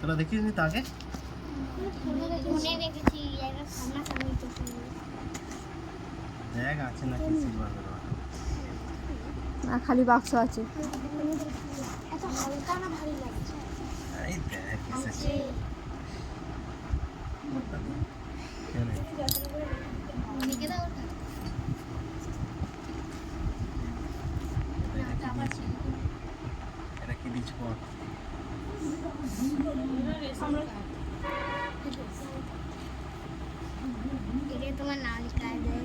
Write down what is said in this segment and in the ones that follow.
তোরা দেখিস নি তো আগে? দেখ আছে নাকি সিলভার কালার। না খালি বাক্স আছে। এত হালকা না ভারী লাগছে? এই দেখ এসেছে। এটা কি দিচ্ছ? তোমার নাম লিখা দেয়।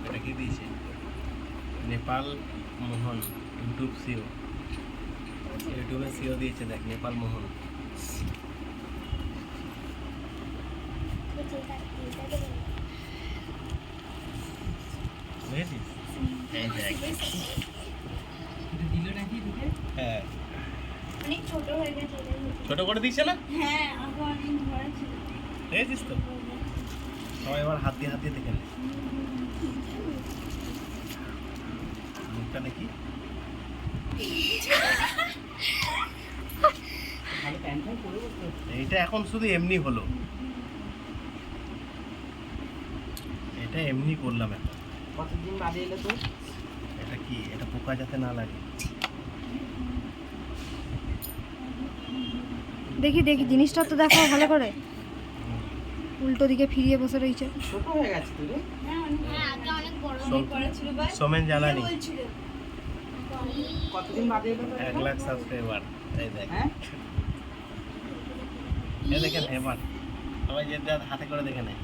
এটা কি দিয়েছে? নেপাল মোহন ইউটিউব সিও। ইউটিউবে সিও দিয়েছে দেখ, নেপাল মোহন। বুঝেছিস? এই দেখ। হ্যাঁ, অনেক ছোট হয়ে গেছে। ছোট করে দিচ্ছে না? হ্যাঁ, আগে অনেক বড় ছিল। দেখেছিস তো? সবাই এবার হাত দিয়ে দেখে নে। মুখটা দেখি। এইটা এখন শুধু এমনি হলো, এটা এমনি করলাম এখন। কতদিন বাদে এলো তো? এটা কি, এটা পোকা যাতে না লাগে। দেখি দেখি জিনিসটা তো দেখো ভালো করে। উল্টো দিকে ফিরিয়ে বসে রয়েছে। ছোট হয়ে গেছে তো রে। হ্যাঁ, আগে অনেক বড় ছিল ভাই। সোমেন জ্বালানি। কতদিন বাদে এলো তো? 1 লাখ সাবস্ক্রাইবার। এই দেখ। হ্যাঁ এই দেখেন এবার সবাই যে হাতে করে দেখে নেয়।